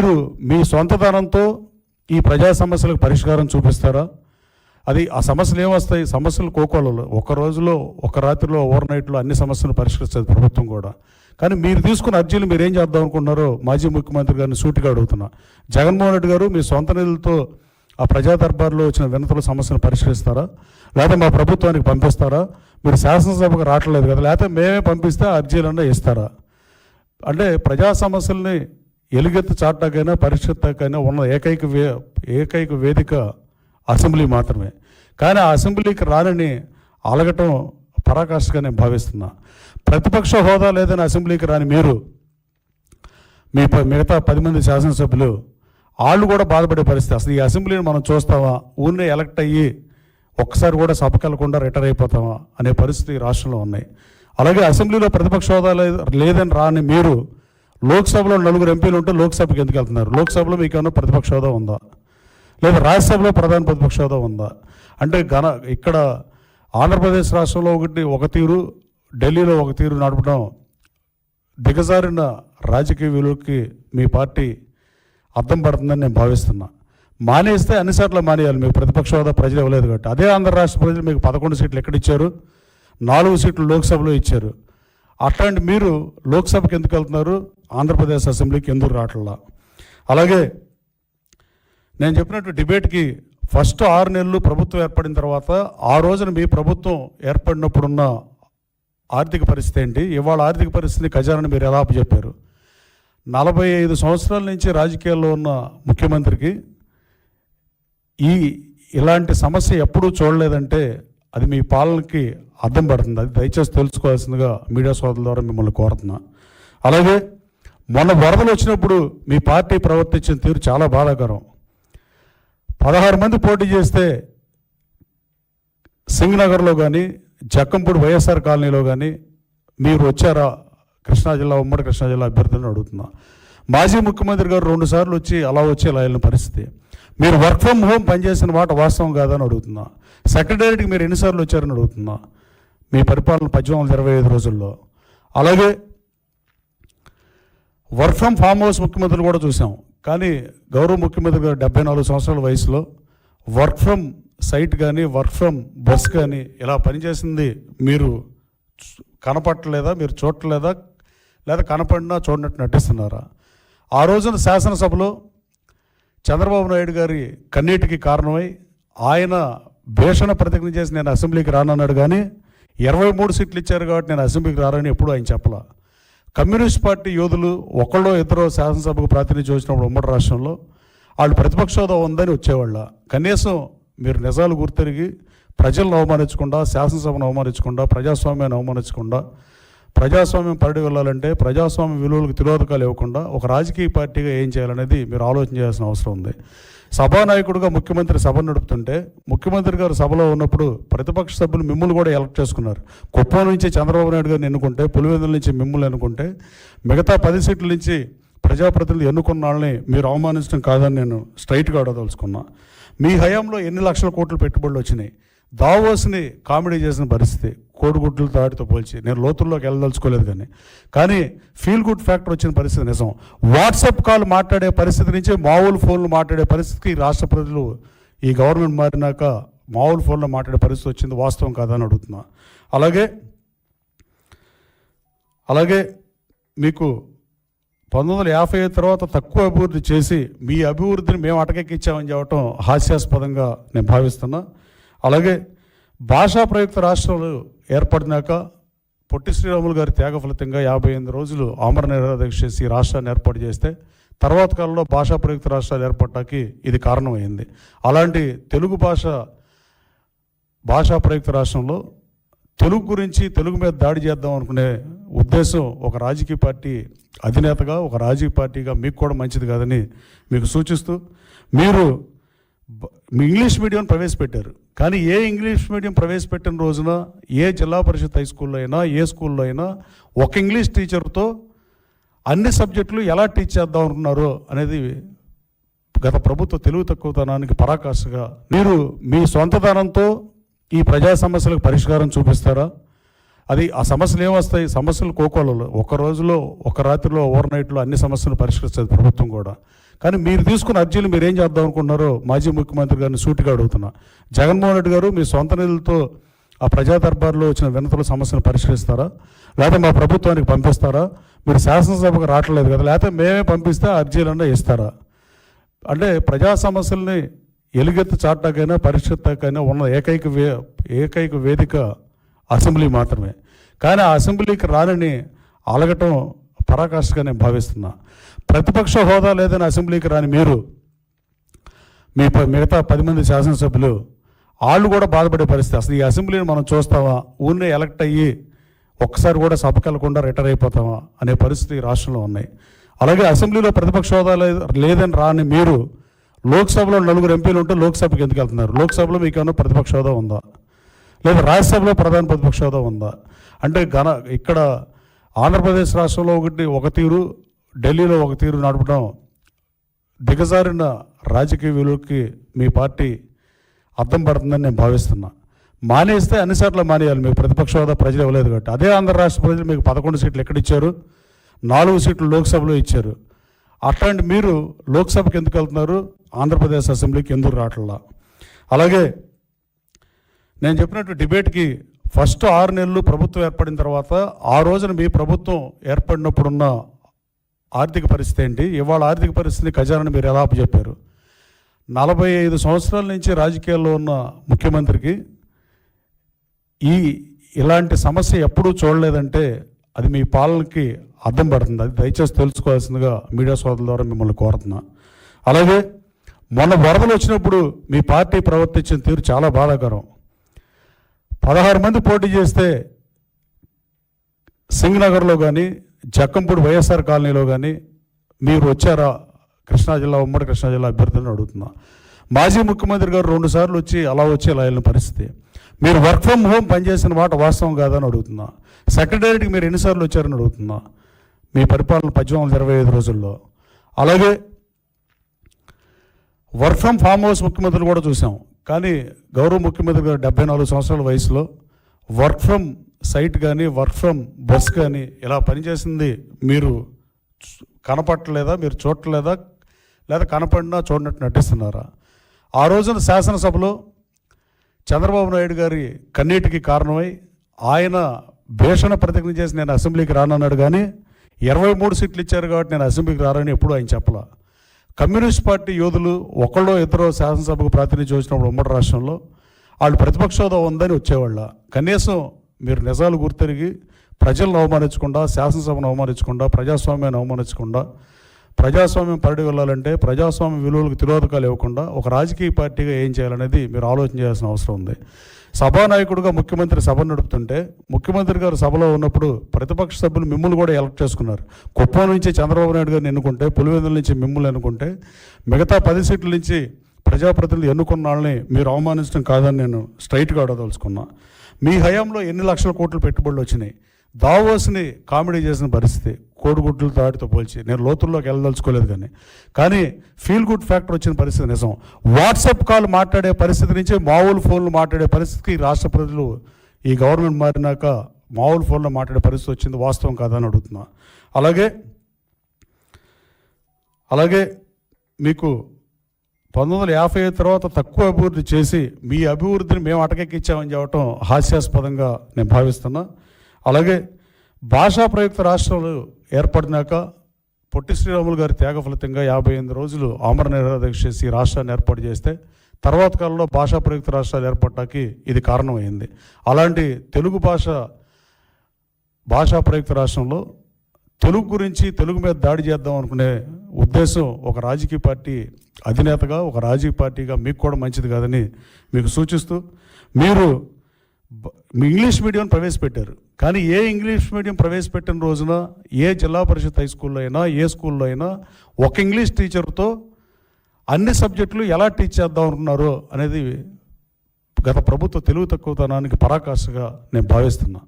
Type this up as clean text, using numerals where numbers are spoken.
మీరు మీ సొంతధనంతో ఈ ప్రజా సమస్యలకు పరిష్కారం చూపిస్తారా? అది ఆ సమస్యలు ఏమొస్తాయి? సమస్యలు కోకోలలో ఒక రోజులో ఒక రాత్రిలో ఓవర్ నైట్లో అన్ని సమస్యలు పరిష్కరిస్తుంది ప్రభుత్వం కూడా. కానీ మీరు తీసుకున్న అర్జీలు మీరు ఏం చేద్దాం అనుకున్నారో మాజీ ముఖ్యమంత్రి గారిని సూటిగా అడుగుతున్నా. జగన్మోహన్ రెడ్డి గారు మీ సొంత నిధులతో ఆ ప్రజా దర్బార్లో వచ్చిన వినతుల సమస్యను పరిష్కరిస్తారా? లేకపోతే మా ప్రభుత్వానికి పంపిస్తారా? మీరు శాసనసభకు రావట్లేదు కదా, లేకపోతే మేమే పంపిస్తే అర్జీలన్నా ఇస్తారా? అంటే ప్రజా సమస్యల్ని ఎలుగెత్తి చాటాకైనా పరిష్కృతకైనా ఉన్న ఏకైక వేదిక అసెంబ్లీ మాత్రమే. కానీ ఆ అసెంబ్లీకి రానని అలగటం పరాకాష్ఠగా నేను భావిస్తున్నా. ప్రతిపక్ష హోదా లేదని అసెంబ్లీకి రాని మీరు మిగతా 10 మంది శాసనసభ్యులు వాళ్ళు కూడా బాధపడే పరిస్థితి. అసలు ఈ అసెంబ్లీని మనం చూస్తామా, ఊరినే ఎలక్ట్ అయ్యి ఒక్కసారి కూడా సభకు వెళ్లకుండా రిటైర్ అయిపోతామా అనే పరిస్థితి రాష్ట్రంలో ఉన్నాయి. అలాగే అసెంబ్లీలో ప్రతిపక్ష హోదా లేదని రాని మీరు లోక్సభలో 4 ఎంపీలు ఉంటే లోక్సభకి ఎందుకు వెళ్తున్నారు? లోక్సభలో మీకు ఏమన్నా ప్రతిపక్ష హోదా ఉందా? లేదా రాజ్యసభలో ప్రధాన ప్రతిపక్ష హోదా ఉందా? అంటే ఇక్కడ ఆంధ్రప్రదేశ్ రాష్ట్రంలో ఒక తీరు, ఢిల్లీలో ఒక తీరు నడపడం దిగజారిన రాజకీయ విలువకి మీ పార్టీ అర్థం పడుతుందని నేను భావిస్తున్నా. మానేస్తే అన్నిసార్లు మానేయాలి. మీకు ప్రతిపక్ష హోదా ప్రజలు ఇవ్వలేదు కాబట్టి. అదే ఆంధ్ర రాష్ట్ర ప్రజలు మీకు 11 సీట్లు ఎక్కడిచ్చారు? 4 సీట్లు లోక్సభలో ఇచ్చారు. అట్లాంటి మీరు లోక్సభకి ఎందుకు వెళ్తున్నారు? ఆంధ్రప్రదేశ్ అసెంబ్లీకి ఎందుకు రావట్లా? అలాగే నేను చెప్పినట్టు డిబేట్కి ఫస్ట్ 6 నెలలు ప్రభుత్వం ఏర్పడిన తర్వాత ఆ రోజున మీ ప్రభుత్వం ఏర్పడినప్పుడున్న ఆర్థిక పరిస్థితి ఏంటి, ఇవాళ ఆర్థిక పరిస్థితిని ఖజానాని మీరు ఎలా చెప్పారు? 45 సంవత్సరాల నుంచి రాజకీయాల్లో ఉన్న ముఖ్యమంత్రికి ఇలాంటి సమస్య ఎప్పుడూ చూడలేదంటే అది మీ పాలనకి అర్థం పడుతుంది. అది దయచేసి తెలుసుకోవాల్సిందిగా మీడియా సోదరుల ద్వారా మిమ్మల్ని కోరుతున్నా. అలాగే మొన్న వరదలు వచ్చినప్పుడు మీ పార్టీ ప్రవర్తించిన తీరు చాలా బాధాకరం. 16 మంది పోటీ చేస్తే సింగనగర్లో కానీ జక్కంపూడి వైఎస్ఆర్ కాలనీలో కానీ మీరు వచ్చారా? కృష్ణా జిల్లా, ఉమ్మడి కృష్ణా జిల్లా అభ్యర్థులను అడుగుతున్నా. మాజీ ముఖ్యమంత్రి గారు 2 సార్లు వచ్చి అలా వచ్చి ఇలా వెళ్ళిన పరిస్థితి. మీరు వర్క్ ఫ్రమ్ హోమ్ పనిచేసిన మాట వాస్తవం కాదని అడుగుతున్నా. సెక్రటేరియట్కి మీరు ఎన్నిసార్లు వచ్చారని అడుగుతున్నా మీ పరిపాలన 1825 రోజుల్లో. అలాగే వర్క్ ఫ్రమ్ ఫామ్ హౌస్ ముఖ్యమంత్రులు కూడా చూసాం. కానీ గౌరవ ముఖ్యమంత్రి గారు 74 సంవత్సరాల వయసులో వర్క్ ఫ్రమ్ సైట్ కానీ వర్క్ ఫ్రమ్ బస్ కానీ ఇలా పనిచేసింది మీరు కనపట్టలేదా? మీరు చూడలేదా? లేదా కనపడినా చూడనట్టు నటిస్తున్నారా? ఆ రోజున శాసనసభలో చంద్రబాబు నాయుడు గారి కన్నీటికి కారణమై ఆయన భీషణ ప్రతిజ్ఞ చేసి నేను అసెంబ్లీకి రానన్నాడు. కానీ 23 సీట్లు ఇచ్చారు కాబట్టి నేను అసెంబ్లీకి రానని ఎప్పుడూ ఆయన చెప్పలా. కమ్యూనిస్ట్ పార్టీ యోధులు ఒకళ్ళో ఇద్దరో శాసనసభకు ప్రాతినిధ్యం వచ్చినప్పుడు ఉమ్మడి రాష్ట్రంలో వాళ్ళు ప్రతిపక్ష హోదా ఉందని వచ్చేవాళ్ళ. కనీసం మీరు నిజాలు గుర్తెరిగి ప్రజలను అవమానించకుండా, శాసనసభను అవమానించకుండా, ప్రజాస్వామ్యాన్ని అవమానించకుండా, ప్రజాస్వామ్యం పరిడి వెళ్ళాలంటే ప్రజాస్వామ్య విలువలకు తిరోధకాలు ఇవ్వకుండా ఒక రాజకీయ పార్టీగా ఏం చేయాలనేది మీరు ఆలోచన చేయాల్సిన అవసరం ఉంది. సభానాయకుడిగా ముఖ్యమంత్రి సభ నడుపుతుంటే ముఖ్యమంత్రి గారు సభలో ఉన్నప్పుడు ప్రతిపక్ష సభ్యులు మిమ్మల్ని కూడా ఎలక్ట్ చేసుకున్నారు. కుప్పం నుంచి చంద్రబాబు నాయుడు గారిని ఎన్నుకుంటే, పులివెందుల నుంచి మిమ్మల్ని ఎన్నుకుంటే, మిగతా 10 సీట్ల నుంచి ప్రజాప్రతినిధులు ఎన్నుకున్న వాళ్ళని మీరు అవమానించడం కాదని నేను స్ట్రైట్గా అడగదలుచుకున్నా. మీ హయాంలో ఎన్ని లక్షల కోట్ల పెట్టుబడులు వచ్చినాయి? దావోస్ని కామెడీ చేసిన పరిస్థితి కోడిగుడ్లు దాడితో పోల్చి. నేను లోతుల్లోకి వెళ్ళదలుచుకోలేదు కానీ ఫీల్ గుడ్ ఫ్యాక్టర్ వచ్చిన పరిస్థితి నిజం. వాట్సాప్ కాల్ మాట్లాడే పరిస్థితి నుంచి మామూలు ఫోన్లు మాట్లాడే పరిస్థితికి రాష్ట్ర ప్రజలు ఈ గవర్నమెంట్ మారినాక మామూలు ఫోన్లో మాట్లాడే పరిస్థితి వచ్చింది. వాస్తవం కాదని అడుగుతున్నా. అలాగే మీకు 1950 తర్వాత తక్కువ అభివృద్ధి చేసి మీ అభివృద్ధిని మేము అటకెక్కించామని చెప్పడం హాస్యాస్పదంగా నేను భావిస్తున్నా. అలాగే భాషా ప్రయుక్త రాష్ట్రాలు ఏర్పడినాక పొట్టి శ్రీరాములు గారి త్యాగ ఫలితంగా 58 రోజులు ఆమరణ నిరాదీక్ష చేసి రాష్ట్రాన్ని ఏర్పాటు చేస్తే తర్వాత కాలంలో భాషా ప్రయుక్త రాష్ట్రాలు ఏర్పడటానికి ఇది కారణమైంది. అలాంటి తెలుగు భాషా ప్రయుక్త రాష్ట్రంలో తెలుగు గురించి, తెలుగు మీద దాడి చేద్దాం అనుకునే ఉద్దేశం ఒక రాజకీయ పార్టీ అధినేతగా, ఒక రాజకీయ పార్టీగా మీకు కూడా మంచిది కాదని మీకు సూచిస్తూ, మీరు ఇంగ్లీష్ మీడియం ప్రవేశపెట్టారు. కానీ ఏ ఇంగ్లీష్ మీడియం ప్రవేశపెట్టిన రోజున ఏ జిల్లా పరిషత్ హై స్కూల్లో అయినా, ఏ స్కూల్లో అయినా ఒక ఇంగ్లీష్ టీచర్తో అన్ని సబ్జెక్టులు ఎలా టీచ్ చేద్దాం అనుకున్నారో అనేది గత ప్రభుత్వ తెలుగు తక్కువతనానికి పరాకాష్ఠగా. మీరు మీ సొంతధనంతో ఈ ప్రజా సమస్యలకు పరిష్కారం చూపిస్తారా? అది ఆ సమస్యలు ఏమొస్తాయి? సమస్యలు కోకోలలో ఒక రోజులో ఒక రాత్రిలో ఓవర్ నైట్లో అన్ని సమస్యలు పరిష్కరిస్తుంది ప్రభుత్వం కూడా. కానీ మీరు తీసుకున్న అర్జీలు మీరు ఏం చేద్దాం అనుకుంటున్నారో మాజీ ముఖ్యమంత్రి గారిని సూటిగా అడుగుతున్నా. జగన్మోహన్ రెడ్డి గారు మీ సొంత నిధులతో ఆ ప్రజా దర్బార్లో వచ్చిన వినతుల సమస్యను పరిష్కరిస్తారా, లేకపోతే మా ప్రభుత్వానికి పంపిస్తారా? మీరు శాసనసభకు రావట్లేదు కదా, లేకపోతే మేమే పంపిస్తే అర్జీలన్నా ఇస్తారా? అంటే ప్రజా సమస్యల్ని ఎలుగెత్తి చాటాకైనా పరిష్కృతకైనా ఉన్న ఏకైక వేదిక అసెంబ్లీ మాత్రమే. కానీ ఆ అసెంబ్లీకి రానని అలగటం పరాకాష్ఠగా నేను భావిస్తున్నా. ప్రతిపక్ష హోదా లేదని అసెంబ్లీకి రాని మీరు మిగతా 10 మంది శాసనసభ్యులు వాళ్ళు కూడా బాధపడే పరిస్థితి. అసలు ఈ అసెంబ్లీని మనం చూస్తామా, ఊరినే ఎలక్ట్ అయ్యి ఒక్కసారి కూడా సభకు వెళ్లకుండా రిటైర్ అయిపోతామా అనే పరిస్థితి ఈ రాష్ట్రంలో ఉన్నాయి. అలాగే అసెంబ్లీలో ప్రతిపక్ష హోదా లేదని రాని మీరు లోక్సభలో 4 ఎంపీలు ఉంటే లోక్సభకి ఎందుకు వెళ్తున్నారు? లోక్సభలో మీకు ఏమైనా ప్రతిపక్ష హోదా ఉందా? లేదా రాజ్యసభలో ప్రధాన ప్రతిపక్ష హోదా ఉందా? అంటే ఇక్కడ ఆంధ్రప్రదేశ్ రాష్ట్రంలో ఒక తీరు, ఢిల్లీలో ఒక తీరు నడపడం దిగజారిన రాజకీయ విలువకి మీ పార్టీ అర్థం పడుతుందని నేను భావిస్తున్నా. మానేస్తే అన్నిసార్లు మానేయాలి. మీకు ప్రతిపక్ష హోదా ప్రజలు ఇవ్వలేదు కాబట్టి. అదే ఆంధ్ర రాష్ట్ర ప్రజలు మీకు 11 సీట్లు ఎక్కడిచ్చారు? 4 సీట్లు లోక్సభలో ఇచ్చారు. అట్లాంటి మీరు లోక్సభకి ఎందుకు వెళ్తున్నారు? ఆంధ్రప్రదేశ్ అసెంబ్లీకి ఎందుకు రావట్లా? అలాగే నేను చెప్పినట్టు డిబేట్కి ఫస్ట్ 6 నెలలు ప్రభుత్వం ఏర్పడిన తర్వాత ఆ రోజున మీ ప్రభుత్వం ఏర్పడినప్పుడున్న ఆర్థిక పరిస్థితి ఏంటి, ఇవాళ ఆర్థిక పరిస్థితి ఖజానాని మీరు ఎలా అప్పచెప్పారు? 45 సంవత్సరాల నుంచి రాజకీయాల్లో ఉన్న ముఖ్యమంత్రికి ఇలాంటి సమస్య ఎప్పుడూ చూడలేదంటే అది మీ పాలనకి అర్థం పడుతుంది. అది దయచేసి తెలుసుకోవాల్సిందిగా మీడియా సోదరుల ద్వారా మిమ్మల్ని కోరుతున్నా. అలాగే మొన్న వరదలు వచ్చినప్పుడు మీ పార్టీ ప్రవర్తించిన తీరు చాలా బాధాకరం. 16 మంది పోటీ చేస్తే సింగనగర్లో కానీ జక్కంపూడి వైఎస్ఆర్ కాలనీలో కానీ మీరు వచ్చారా? కృష్ణా జిల్లా, ఉమ్మడి కృష్ణా జిల్లా అభ్యర్థులను అడుగుతున్నా. మాజీ ముఖ్యమంత్రి గారు 2 సార్లు వచ్చి అలా వెళ్ళిన పరిస్థితి. మీరు వర్క్ ఫ్రమ్ హోమ్ పనిచేసిన మాట వాస్తవం కాదని అడుగుతున్నా. సెక్రటేరియట్కి మీరు ఎన్నిసార్లు వచ్చారని అడుగుతున్నా మీ పరిపాలన 1825 రోజుల్లో. అలాగే వర్క్ ఫ్రమ్ ఫామ్ హౌస్ ముఖ్యమంత్రులు కూడా చూసాం. కానీ గౌరవ ముఖ్యమంత్రి గారు 74 సంవత్సరాల వయసులో వర్క్ ఫ్రమ్ సైట్ కానీ వర్క్ ఫ్రమ్ బస్ కానీ ఇలా పనిచేసింది మీరు కనపట్టలేదా? మీరు చూడలేదా? లేదా కనపడినా చూడనట్టు నటిస్తున్నారా? ఆ రోజున శాసనసభలో చంద్రబాబు నాయుడు గారి కన్నీటికి కారణమై ఆయన భీషణ ప్రతిజ్ఞ చేసి నేను అసెంబ్లీకి రానన్నాడు. కానీ 23 సీట్లు ఇచ్చారు కాబట్టి నేను అసెంబ్లీకి రానని ఎప్పుడూ ఆయన చెప్పలా. కమ్యూనిస్ట్ పార్టీ యోధులు ఒకళ్ళో ఇద్దరో శాసనసభకు ప్రాతినిధ్యం వచ్చినప్పుడు ఉమ్మడి రాష్ట్రంలో వాళ్ళు ప్రతిపక్ష హోదా ఉందని వచ్చేవాళ్ళ. కనీసం మీరు నిజాలు గుర్తెరిగి ప్రజలను అవమానించకుండా, శాసనసభను అవమానించకుండా, ప్రజాస్వామ్యాన్ని అవమానించకుండా, ప్రజాస్వామ్యం పరిడి వెళ్ళాలంటే ప్రజాస్వామ్య విలువలకు తిరోధకాలు ఇవ్వకుండా ఒక రాజకీయ పార్టీగా ఏం చేయాలనేది మీరు ఆలోచన చేయాల్సిన అవసరం ఉంది. సభానాయకుడిగా ముఖ్యమంత్రి సభ నడుపుతుంటే ముఖ్యమంత్రి గారు సభలో ఉన్నప్పుడు ప్రతిపక్ష సభ్యులు మిమ్మల్ని కూడా ఎలక్ట్ చేసుకున్నారు. కుప్పం నుంచి చంద్రబాబు నాయుడు గారిని ఎన్నుకుంటే, పులివెందుల నుంచి మిమ్మల్ని ఎన్నుకుంటే, మిగతా 10 సీట్ల నుంచి ప్రజాప్రతినిధులు ఎన్నుకున్న వాళ్ళని మీరు అవమానించడం కాదని నేను స్ట్రైట్గా అడగదలుచుకున్నా. మీ హయాంలో ఎన్ని లక్షల కోట్లు పెట్టుబడులు వచ్చినాయి? దావోస్ని కామెడీ చేసిన పరిస్థితి కోడిగుడ్లు దాటితో పోల్చి. నేను లోతుల్లోకి వెళ్ళదలుచుకోలేదు కానీ ఫీల్ గుడ్ ఫ్యాక్టర్ వచ్చిన పరిస్థితి నిజం. వాట్సాప్ కాల్ మాట్లాడే పరిస్థితి నుంచి మామూలు ఫోన్లు మాట్లాడే పరిస్థితికి రాష్ట్ర ప్రజలు ఈ గవర్నమెంట్ మారినాక మామూలు ఫోన్లో మాట్లాడే పరిస్థితి వచ్చింది. వాస్తవం కాదని అడుగుతున్నా. అలాగే మీకు 1955 తర్వాత తక్కువ అభివృద్ధి చేసి మీ అభివృద్ధిని మేము అటకెక్కించామని చెప్పడం హాస్యాస్పదంగా నేను భావిస్తున్నా. అలాగే భాషా ప్రయుక్త రాష్ట్రాలు ఏర్పడినాక పొట్టి శ్రీరాములు గారి త్యాగ ఫలితంగా 58 రోజులు ఆమర నిరాదీక్ష చేసి రాష్ట్రాన్ని ఏర్పాటు చేస్తే తర్వాత కాలంలో భాషా ప్రయుక్త రాష్ట్రాలు ఏర్పడటానికి ఇది కారణమైంది. అలాంటి తెలుగు భాషా ప్రయుక్త రాష్ట్రంలో తెలుగు గురించి, తెలుగు మీద దాడి చేద్దాం అనుకునే ఉద్దేశం ఒక రాజకీయ పార్టీ అధినేతగా, ఒక రాజకీయ పార్టీగా మీకు కూడా మంచిది కాదని మీకు సూచిస్తూ, మీరు ఇంగ్లీష్ మీడియం ప్రవేశపెట్టారు. కానీ ఏ ఇంగ్లీష్ మీడియం ప్రవేశపెట్టిన రోజున ఏ జిల్లా పరిషత్ హై స్కూల్లో అయినా, ఏ స్కూల్లో అయినా ఒక ఇంగ్లీష్ టీచర్తో అన్ని సబ్జెక్టులు ఎలా టీచ్ చేద్దాం అనుకున్నారో అనేది గత ప్రభుత్వ తెలుగు తక్కువతనానికి పరాకాష్ఠగా నేను భావిస్తున్నా.